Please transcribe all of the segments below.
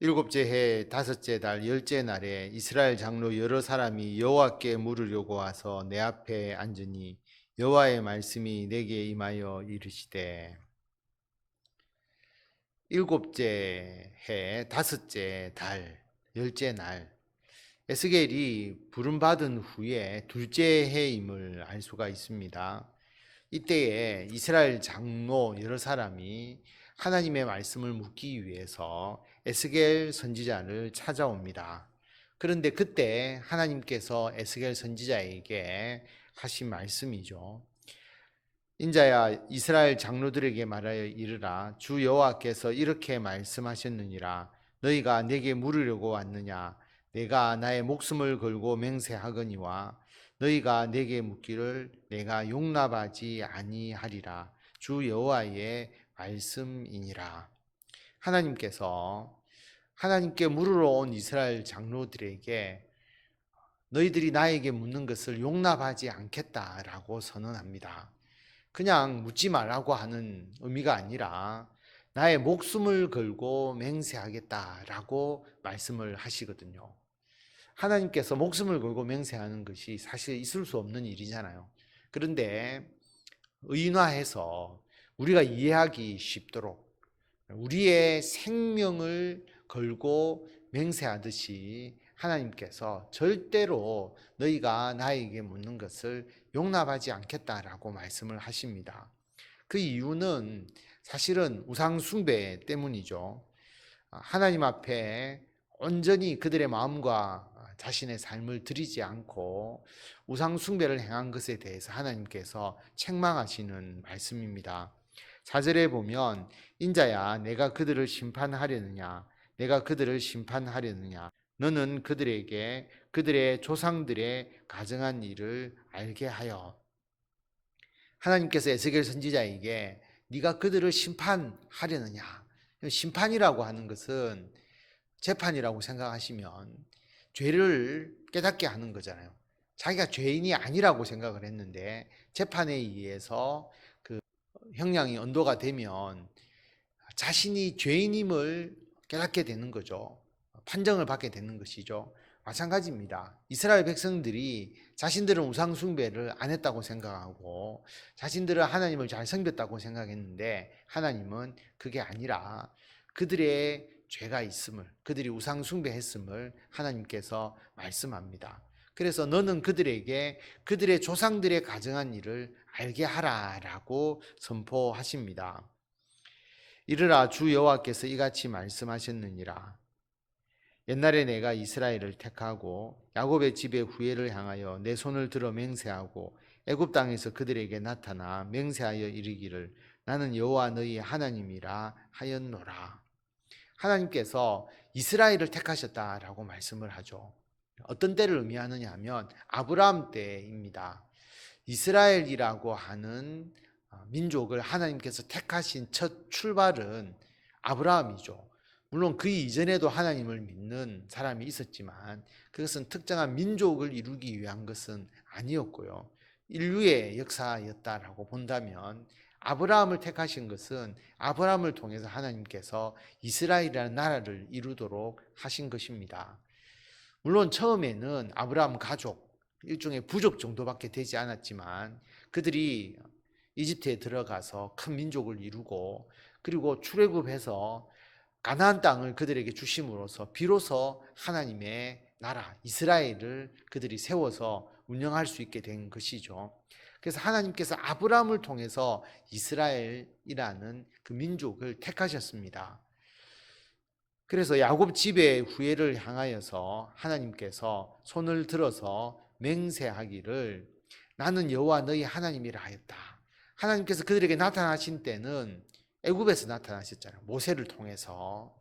일곱째 해 다섯째 달 열째 날에 이스라엘 장로 여러 사람이 여호와께 물으려고 와서 내 앞에 앉으니 여호와의 말씀이 내게 임하여 이르시되, 일곱째 해 다섯째 달 열째 날, 에스겔이 부름받은 후에 둘째 해임을 알 수가 있습니다. 이때에 이스라엘 장로 여러 사람이 하나님의 말씀을 묻기 위해서 에스겔 선지자를 찾아옵니다. 그런데 그때 하나님께서 에스겔 선지자에게 하신 말씀이죠. 인자야, 이스라엘 장로들에게 말하여 이르라. 주 여호와께서 이렇게 말씀하셨느니라. 너희가 내게 물으려고 왔느냐? 내가 나의 목숨을 걸고 맹세하거니와 너희가 내게 묻기를 내가 용납하지 아니하리라. 주 여호와의 말씀이니라. 하나님께 물으러 온 이스라엘 장로들에게 너희들이 나에게 묻는 것을 용납하지 않겠다라고 선언합니다. 그냥 묻지 말라고 하는 의미가 아니라 나의 목숨을 걸고 맹세하겠다라고 말씀을 하시거든요. 하나님께서 목숨을 걸고 맹세하는 것이 사실 있을 수 없는 일이잖아요. 그런데 의인화해서 우리가 이해하기 쉽도록 우리의 생명을 걸고 맹세하듯이 하나님께서 절대로 너희가 나에게 묻는 것을 용납하지 않겠다라고 말씀을 하십니다. 그 이유는 사실은 우상 숭배 때문이죠. 하나님 앞에 온전히 그들의 마음과 자신의 삶을 드리지 않고 우상 숭배를 행한 것에 대해서 하나님께서 책망하시는 말씀입니다. 4절에 보면 인자야 내가 그들을 심판하려느냐 내가 그들을 심판하려느냐 너는 그들에게 그들의 조상들의 가증한 일을 알게 하여. 하나님께서 에스겔 선지자에게 네가 그들을 심판하려느냐. 심판이라고 하는 것은 재판이라고 생각하시면 죄를 깨닫게 하는 거잖아요. 자기가 죄인이 아니라고 생각을 했는데 재판에 의해서 그 형량이 언도가 되면 자신이 죄인임을 깨닫게 되는 거죠. 판정을 받게 되는 것이죠. 마찬가지입니다. 이스라엘 백성들이 자신들은 우상 숭배를 안 했다고 생각하고 자신들은 하나님을 잘 섬겼다고 생각했는데 하나님은 그게 아니라 그들의 죄가 있음을, 그들이 우상 숭배했음을 하나님께서 말씀합니다. 그래서 너는 그들에게 그들의 조상들의 가증한 일을 알게 하라라고 선포하십니다. 이르라 주 여호와께서 이같이 말씀하셨느니라. 옛날에 내가 이스라엘을 택하고 야곱의 집의 후예를 향하여 내 손을 들어 맹세하고 애굽 땅에서 그들에게 나타나 맹세하여 이르기를 나는 여호와 너희 하나님이라 하였노라. 하나님께서 이스라엘을 택하셨다라고 말씀을 하죠. 어떤 때를 의미하느냐 하면 아브라함 때입니다. 이스라엘이라고 하는 민족을 하나님께서 택하신 첫 출발은 아브라함이죠. 물론 그 이전에도 하나님을 믿는 사람이 있었지만 그것은 특정한 민족을 이루기 위한 것은 아니었고요. 인류의 역사였다라고 본다면 아브라함을 택하신 것은 아브라함을 통해서 하나님께서 이스라엘이라는 나라를 이루도록 하신 것입니다. 물론 처음에는 아브라함 가족, 일종의 부족 정도밖에 되지 않았지만 그들이 이집트에 들어가서 큰 민족을 이루고 그리고 출애굽해서 가나안 땅을 그들에게 주심으로써 비로소 하나님의 나라 이스라엘을 그들이 세워서 운영할 수 있게 된 것이죠. 그래서 하나님께서 아브라함을 통해서 이스라엘이라는 그 민족을 택하셨습니다. 그래서 야곱 집의 후예를 향하여서 하나님께서 손을 들어서 맹세하기를 나는 여호와 너희 하나님이라 하였다. 하나님께서 그들에게 나타나신 때는 애굽에서 나타나셨잖아요. 모세를 통해서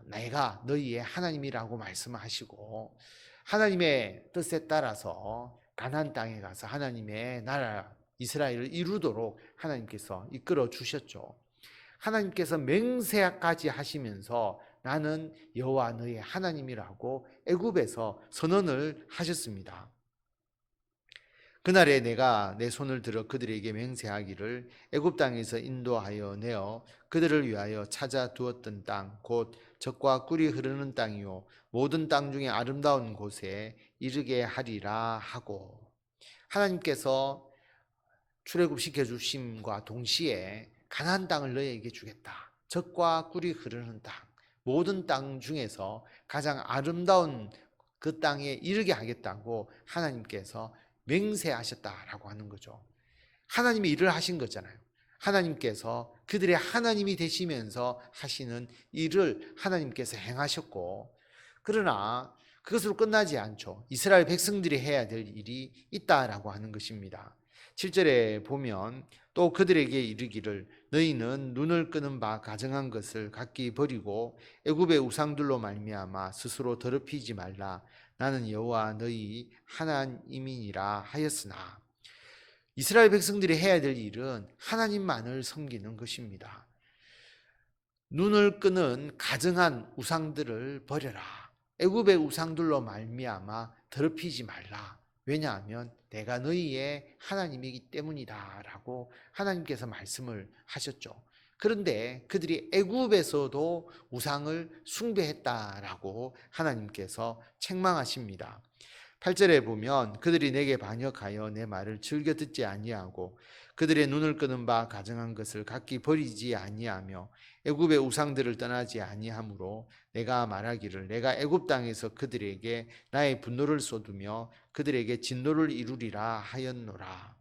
내가 너희의 하나님이라고 말씀하시고 하나님의 뜻에 따라서 가나안 땅에 가서 하나님의 나라 이스라엘을 이루도록 하나님께서 이끌어 주셨죠. 하나님께서 맹세까지 하시면서 나는 여호와 너희의 하나님이라고 애굽에서 선언을 하셨습니다. 그날에 내가 내 손을 들어 그들에게 맹세하기를 애굽 땅에서 인도하여 내어 그들을 위하여 찾아 두었던 땅 곧 젖과 꿀이 흐르는 땅이요 모든 땅 중에 아름다운 곳에 이르게 하리라 하고, 하나님께서 출애굽시켜 주심과 동시에 가나안 땅을 너희에게 주겠다. 젖과 꿀이 흐르는 땅, 모든 땅 중에서 가장 아름다운 그 땅에 이르게 하겠다고 하나님께서 맹세하셨다라고 하는 거죠. 하나님이 일을 하신 거잖아요. 하나님께서 그들의 하나님이 되시면서 하시는 일을 하나님께서 행하셨고, 그러나 그것으로 끝나지 않죠. 이스라엘 백성들이 해야 될 일이 있다라고 하는 것입니다. 7절에 보면 또 그들에게 이르기를 너희는 눈을 끄는 바 가증한 것을 각기 버리고 애굽의 우상들로 말미암아 스스로 더럽히지 말라. 나는 여호와 너희 하나님이니라 하였으나, 이스라엘 백성들이 해야 될 일은 하나님만을 섬기는 것입니다. 눈을 끄는 가증한 우상들을 버려라. 애굽의 우상들로 말미암아 더럽히지 말라. 왜냐하면 내가 너희의 하나님이기 때문이다라고 하나님께서 말씀을 하셨죠. 그런데 그들이 애굽에서도 우상을 숭배했다라고 하나님께서 책망하십니다. 8절에 보면 그들이 내게 반역하여 내 말을 즐겨 듣지 아니하고 그들의 눈을 끄는 바 가증한 것을 각기 버리지 아니하며 애굽의 우상들을 떠나지 아니하므로 내가 말하기를 내가 애굽 땅에서 그들에게 나의 분노를 쏟으며 그들에게 진노를 이루리라 하였노라.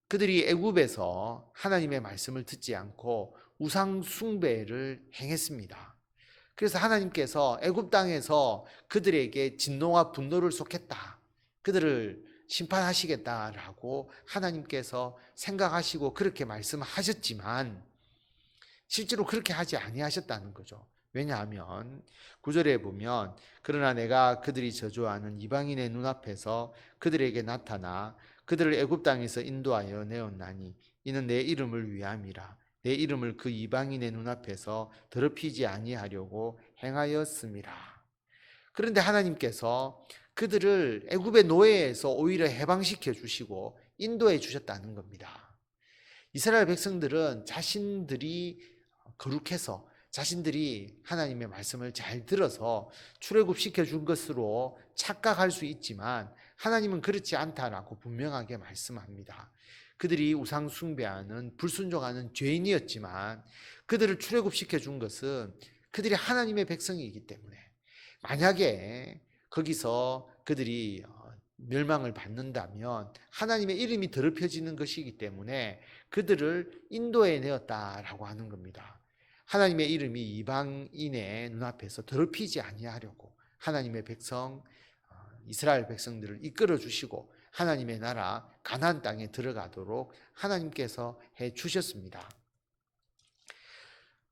그들이 애굽에서 하나님의 말씀을 듣지 않고 우상 숭배를 행했습니다. 그래서 하나님께서 애굽 땅에서 그들에게 진노와 분노를 쏟겠다, 그들을 심판하시겠다라고 하나님께서 생각하시고 그렇게 말씀하셨지만 실제로 그렇게 하지 아니하셨다는 거죠. 왜냐하면 9절에 보면 그러나 내가 그들이 저주하는 이방인의 눈앞에서 그들에게 나타나 그들을 애굽 땅에서 인도하여 내었나니 이는 내 이름을 위함이라. 내 이름을 그 이방인의 눈앞에서 더럽히지 아니하려고 행하였음이라. 그런데 하나님께서 그들을 애굽의 노예에서 오히려 해방시켜 주시고 인도해 주셨다는 겁니다. 이스라엘 백성들은 자신들이 거룩해서 자신들이 하나님의 말씀을 잘 들어서 출애굽시켜 준 것으로 착각할 수 있지만 하나님은 그렇지 않다라고 분명하게 말씀합니다. 그들이 우상 숭배하는 불순종하는 죄인이었지만 그들을 출애굽시켜 준 것은 그들이 하나님의 백성이기 때문에, 만약에 거기서 그들이 멸망을 받는다면 하나님의 이름이 더럽혀지는 것이기 때문에 그들을 인도해 내었다라고 하는 겁니다. 하나님의 이름이 이방인의 눈앞에서 더럽히지 아니하려고 하나님의 백성 이스라엘 백성들을 이끌어 주시고 하나님의 나라 가나안 땅에 들어가도록 하나님께서 해 주셨습니다.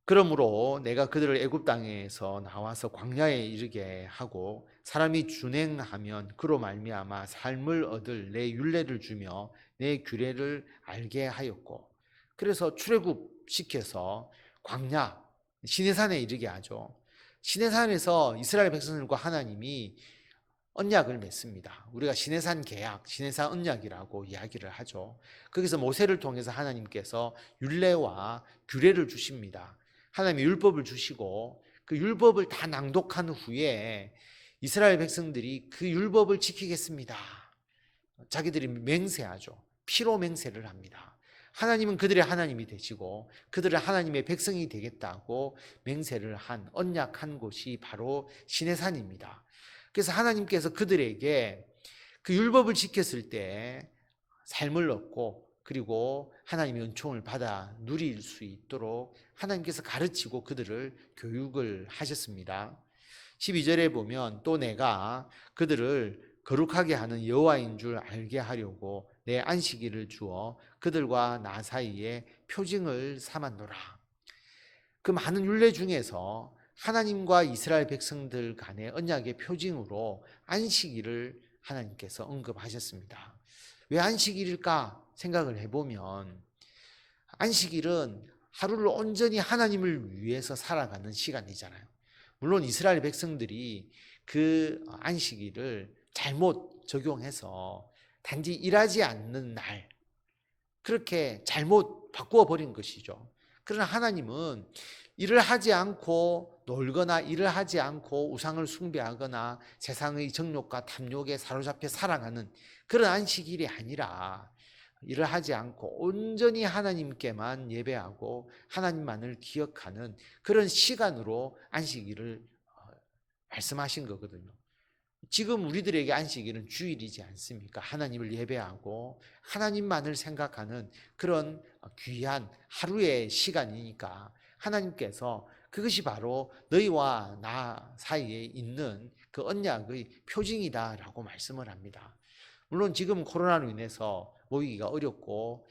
그러므로 내가 그들을 애굽 땅에서 나와서 광야에 이르게 하고 사람이 준행하면 그로 말미암아 삶을 얻을 내 율례를 주며 내 규례를 알게 하였고, 그래서 출애굽시켜서 광야 시내산에 이르게 하죠. 시내산에서 이스라엘 백성들과 하나님이 언약을 맺습니다. 우리가 시내산 계약, 시내산 언약이라고 이야기를 하죠. 거기서 모세를 통해서 하나님께서 율례와 규례를 주십니다. 하나님이 율법을 주시고 그 율법을 다 낭독한 후에 이스라엘 백성들이 그 율법을 지키겠습니다. 자기들이 맹세하죠. 피로 맹세를 합니다. 하나님은 그들의 하나님이 되시고 그들은 하나님의 백성이 되겠다고 맹세를 한, 언약한 곳이 바로 시내산입니다. 그래서 하나님께서 그들에게 그 율법을 지켰을 때 삶을 얻고 그리고 하나님의 은총을 받아 누릴 수 있도록 하나님께서 가르치고 그들을 교육을 하셨습니다. 12절에 보면 또 내가 그들을 거룩하게 하는 여호와인 줄 알게 하려고 내 안식일을 주어 그들과 나 사이에 표징을 삼았노라. 그 많은 율례 중에서 하나님과 이스라엘 백성들 간의 언약의 표징으로 안식일을 하나님께서 언급하셨습니다. 왜 안식일일까 생각을 해보면 안식일은 하루를 온전히 하나님을 위해서 살아가는 시간이잖아요. 물론 이스라엘 백성들이 그 안식일을 잘못 적용해서 단지 일하지 않는 날, 그렇게 잘못 바꾸어 버린 것이죠. 그러나 하나님은 일을 하지 않고 놀거나 일을 하지 않고 우상을 숭배하거나 세상의 정욕과 탐욕에 사로잡혀 살아가는 그런 안식일이 아니라, 일을 하지 않고 온전히 하나님께만 예배하고 하나님만을 기억하는 그런 시간으로 안식일을 말씀하신 거거든요. 지금 우리들에게 안식일은 주일이지 않습니까? 하나님을 예배하고 하나님만을 생각하는 그런 귀한 하루의 시간이니까 하나님께서 그것이 바로 너희와 나 사이에 있는 그 언약의 표징이다라고 말씀을 합니다. 물론 지금 코로나로 인해서 모이기가 어렵고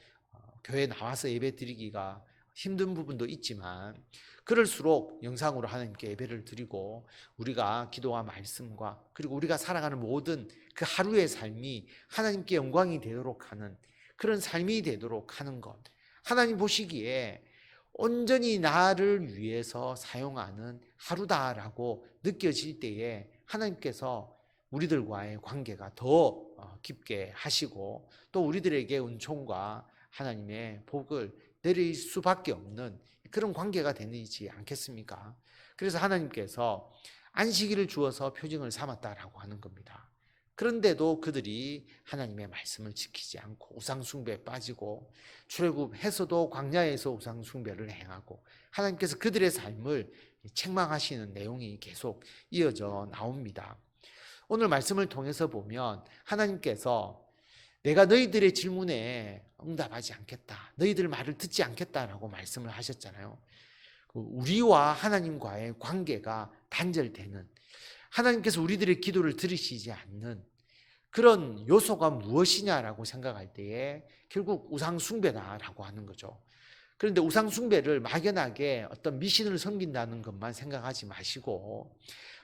교회 나와서 예배 드리기가 힘든 부분도 있지만, 그럴수록 영상으로 하나님께 예배를 드리고 우리가 기도와 말씀과 그리고 우리가 살아가는 모든 그 하루의 삶이 하나님께 영광이 되도록 하는 그런 삶이 되도록 하는 것, 하나님 보시기에 온전히 나를 위해서 사용하는 하루다라고 느껴질 때에 하나님께서 우리들과의 관계가 더 깊게 하시고 또 우리들에게 은총과 하나님의 복을 내릴 수밖에 없는 그런 관계가 되지 않겠습니까? 그래서 하나님께서 안식일을 주어서 표징을 삼았다라고 하는 겁니다. 그런데도 그들이 하나님의 말씀을 지키지 않고 우상 숭배에 빠지고 출애굽해서도 광야에서 우상 숭배를 행하고 하나님께서 그들의 삶을 책망하시는 내용이 계속 이어져 나옵니다. 오늘 말씀을 통해서 보면 하나님께서 내가 너희들의 질문에 응답하지 않겠다, 너희들 말을 듣지 않겠다라고 말씀을 하셨잖아요. 우리와 하나님과의 관계가 단절되는, 하나님께서 우리들의 기도를 들으시지 않는 그런 요소가 무엇이냐라고 생각할 때에 결국 우상 숭배다라고 하는 거죠. 그런데 우상 숭배를 막연하게 어떤 미신을 섬긴다는 것만 생각하지 마시고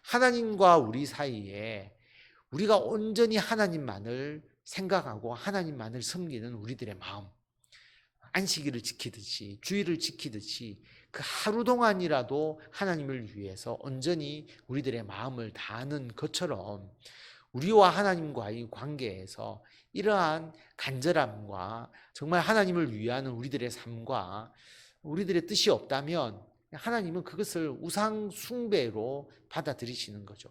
하나님과 우리 사이에 우리가 온전히 하나님만을 생각하고 하나님만을 섬기는 우리들의 마음, 안식일을 지키듯이 주일을 지키듯이 그 하루 동안이라도 하나님을 위해서 온전히 우리들의 마음을 다하는 것처럼 우리와 하나님과의 관계에서 이러한 간절함과 정말 하나님을 위하는 우리들의 삶과 우리들의 뜻이 없다면 하나님은 그것을 우상 숭배로 받아들이시는 거죠.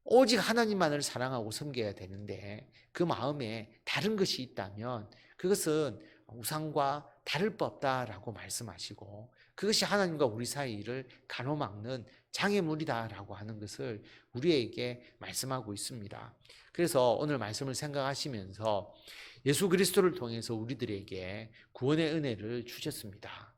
오직 하나님만을 사랑하고 섬겨야 되는데 그 마음에 다른 것이 있다면 그것은 우상과 다를 바 없다라고 말씀하시고 그것이 하나님과 우리 사이를 가로막는 장애물이다라고 하는 것을 우리에게 말씀하고 있습니다. 그래서 오늘 말씀을 생각하시면서 예수 그리스도를 통해서 우리들에게 구원의 은혜를 주셨습니다.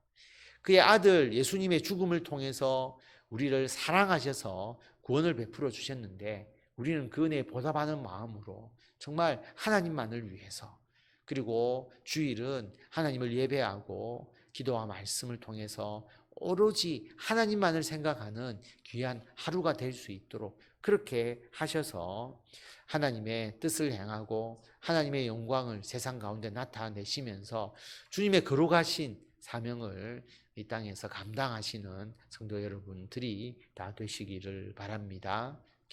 그의 아들 예수님의 죽음을 통해서 우리를 사랑하셔서 구원을 베풀어 주셨는데 우리는 그 은혜에 보답하는 마음으로 정말 하나님만을 위해서, 그리고 주일은 하나님을 예배하고 기도와 말씀을 통해서 오로지 하나님만을 생각하는 귀한 하루가 될 수 있도록 그렇게 하셔서 하나님의 뜻을 행하고 하나님의 영광을 세상 가운데 나타내시면서 주님의 거룩하신 사명을 이 땅에서 감당하시는 성도 여러분들이 다 되시기를 바랍니다.